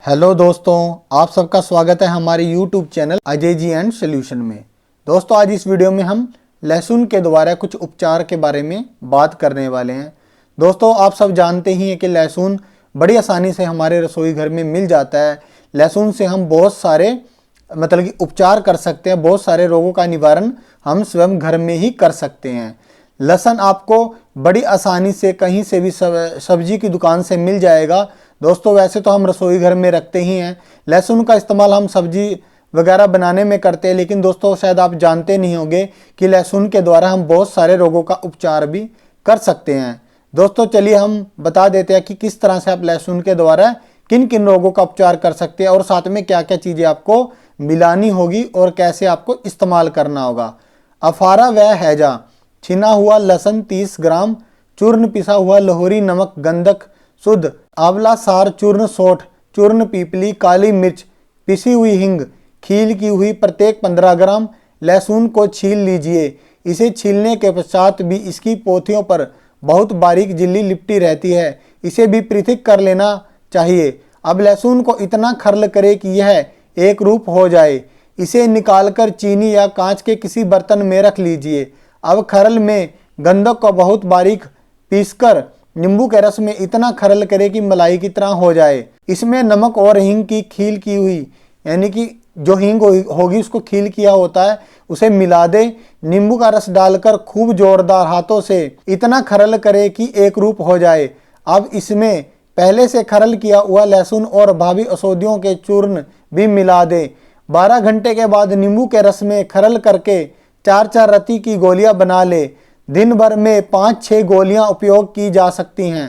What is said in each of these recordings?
Hello दोस्तों, आप सबका स्वागत है हमारे YouTube channel Ajay ji and solution में। दोस्तों, आज इस वीडियो में हम लहसुन के द्वारा कुछ उपचार के बारे में बात करने वाले हैं। दोस्तों, आप सब जानते ही हैं कि लहसुन बड़ी आसानी से हमारे रसोई घर में मिल जाता है। लहसुन से हम बहुत सारे कि उपचार कर सकते हैं, बहुत सारे रोगों का निवारण हम स्वयं घर में ही कर सकते हैं। लहसुन आपको बड़ी आसानी से कहीं से भी सब्जी की दुकान से मिल जाएगा। दोस्तों, वैसे तो हम रसोई घर में रखते ही हैं, लहसुन का इस्तेमाल हम सब्जी वगैरह बनाने में करते हैं, लेकिन दोस्तों शायद आप जानते नहीं होंगे कि लहसुन के द्वारा हम बहुत सारे रोगों का उपचार भी कर सकते हैं। दोस्तों, चलिए हम बता देते हैं कि किस तरह से आप लहसुन के द्वारा किन किन रोगों का उपचार कर सकते हैं और साथ में क्या क्या चीज़ें आपको मिलानी होगी और कैसे आपको इस्तेमाल करना होगा। अफारा व हैजा, छिना हुआ लहसुन 30 ग्राम, चूर्ण पिसा हुआ लाहौरी नमक, गंधक शुद्ध, आंवला सार चूर्ण 60, चूर्ण पीपली, काली मिर्च, पिसी हुई हींग, खील की हुई प्रत्येक 15 ग्राम। लहसुन को छील लीजिए। इसे छीलने के पश्चात भी इसकी पोथियों पर बहुत बारीक झिल्ली लिपटी रहती है, इसे भी पृथक कर लेना चाहिए। अब लहसुन को इतना खरल करे कि यह एक रूप हो जाए। इसे निकालकर चीनी या कांच के किसी बर्तन में रख लीजिए। अब खरल में गंधक को बहुत बारीक पीसकर नींबू के रस में इतना खरल करे कि मलाई की तरह हो जाए। इसमें नमक और हींग की खील की हुई, यानी कि जो हींग होगी उसको खील किया होता है, उसे मिला दे। नींबू का रस डालकर खूब जोरदार हाथों से इतना खरल करे कि एक रूप हो जाए। अब इसमें पहले से खरल किया हुआ लहसुन और भावी औषधियों के चूर्ण भी मिला दे। 12 घंटे के बाद नींबू के रस में खरल करके 4-4 रत्ती की गोलियां बना ले। दिन भर में 5-6 गोलियां उपयोग की जा सकती हैं।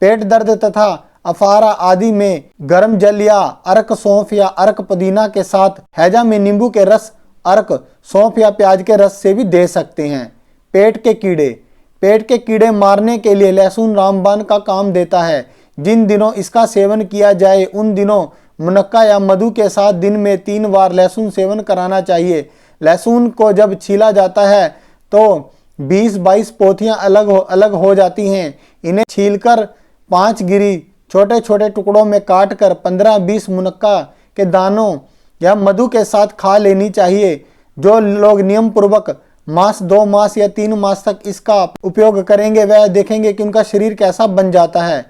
पेट दर्द तथा अफारा आदि में गर्म जल या अर्क सौंफ या अर्क पुदीना के साथ हैजा में नींबू के रस, अर्क सौंफ या प्याज के रस से भी दे सकते हैं। पेट के कीड़े मारने के लिए लहसुन रामबाण का काम देता है। जिन दिनों इसका सेवन किया जाए उन दिनों मुनक्का या मधु के साथ दिन में 3 बार लहसुन सेवन कराना चाहिए। लहसुन को जब छीला जाता है तो 20-22 पोथियां अलग हो जाती हैं। इन्हें छीलकर 5 गिरी छोटे छोटे टुकड़ों में काटकर 15-20 मुनक्का के दानों या मधु के साथ खा लेनी चाहिए। जो लोग नियम पूर्वक मास 2 मास या 3 मास तक इसका उपयोग करेंगे वह देखेंगे कि उनका शरीर कैसा बन जाता है।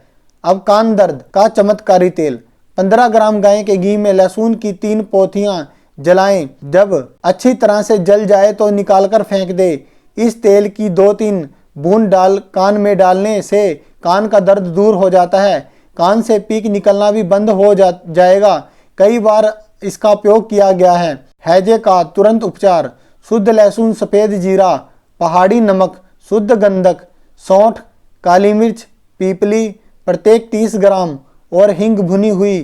अब कान दर्द का चमत्कारी तेल, 15 ग्राम गाय के घी में लहसुन की 3 पोथियां जलाएं। जब अच्छी तरह से जल जाए तो निकालकर फेंक दे। इस तेल की 2-3 बूंद कान में डालने से कान का दर्द दूर हो जाता है। कान से पीक निकलना भी बंद हो जाएगा। कई बार इसका उपयोग किया गया है। हैजे का तुरंत उपचार, शुद्ध लहसुन, सफ़ेद जीरा, पहाड़ी नमक, शुद्ध गंधक, सौंठ, काली मिर्च, पीपली प्रत्येक 30 ग्राम और हींग भुनी हुई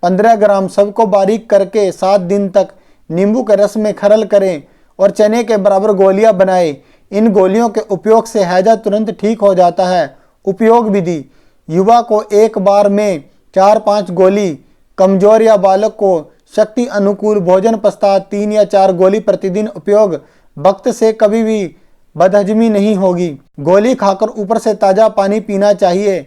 15 ग्राम सबको बारीक करके 7 दिन तक नींबू के रस में खरल करें और चने के बराबर गोलियां बनाएं। इन गोलियों के उपयोग से हैजा तुरंत ठीक हो जाता है। उपयोग विधि, युवा को एक बार में 4-5 गोली, कमजोर या बालक को शक्ति अनुकूल भोजन पश्चात 3 या 4 गोली प्रतिदिन उपयोग। वक्त से कभी भी बदहजमी नहीं होगी। गोली खाकर ऊपर से ताज़ा पानी पीना चाहिए।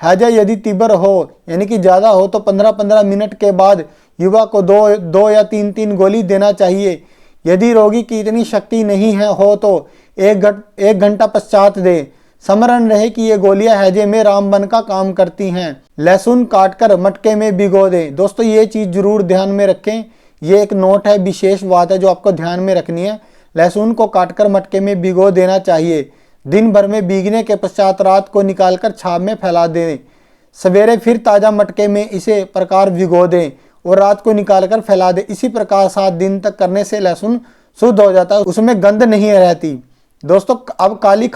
हैजा यदि तीव्र हो, यानी कि ज़्यादा हो, तो 15-15 मिनट के बाद युवा को 2 या 3 गोली देना चाहिए। यदि रोगी की इतनी शक्ति नहीं है हो तो 1 घंटा पश्चात दे। स्मरण रहे कि ये गोलियां हैजे में रामबाण का काम करती हैं। लहसुन काटकर मटके में भिगो दें। दोस्तों, ये चीज़ जरूर ध्यान में रखें। ये एक नोट है, विशेष बात है जो आपको ध्यान में रखनी है। लहसुन को काटकर मटके में भिगो देना चाहिए। दिन भर में भीगने के पश्चात रात को निकालकर छाव में फैला दें। सवेरे फिर ताज़ा मटके में इसे प्रकार भिगो दें और रात को निकालकर फैला दें। इसी प्रकार 7 दिन तक करने से लहसुन शुद्ध हो जाता है, उसमें गंध नहीं रहती। दोस्तों, अब काली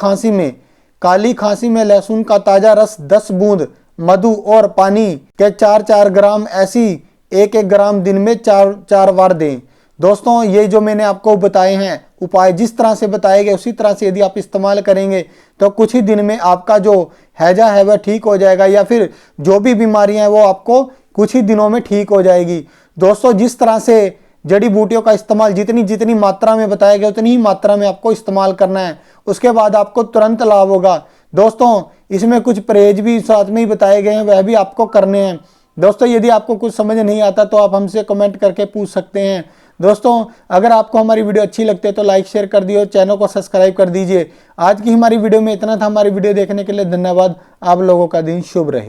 खांसी में लहसुन का ताज़ा रस 10 बूंद, मधु और पानी के 4-4 ग्राम, ऐसी 1-1 ग्राम दिन में 4 बार दें। दोस्तों, ये जो मैंने आपको बताए हैं उपाय, जिस तरह से बताए गए उसी तरह से यदि आप इस्तेमाल करेंगे तो कुछ ही दिन में आपका जो हैजा है वह ठीक हो जाएगा, या फिर जो भी बीमारियां हैं वो आपको कुछ ही दिनों में ठीक हो जाएगी। दोस्तों, जिस तरह से जड़ी बूटियों का इस्तेमाल जितनी मात्रा में बताया गया उतनी ही मात्रा में आपको इस्तेमाल करना है, उसके बाद आपको तुरंत लाभ होगा। दोस्तों, इसमें कुछ परहेज भी साथ में ही बताए गए हैं, वह भी आपको करने हैं। दोस्तों यदि आपको कुछ समझ नहीं आता तो आप हमसे कमेंट करके पूछ सकते हैं। दोस्तों अगर आपको हमारी वीडियो अच्छी लगती है तो लाइक शेयर कर दिए और चैनल को सब्सक्राइब कर दीजिए। आज की हमारी वीडियो में इतना था। हमारी वीडियो देखने के लिए धन्यवाद। आप लोगों का दिन शुभ रहे।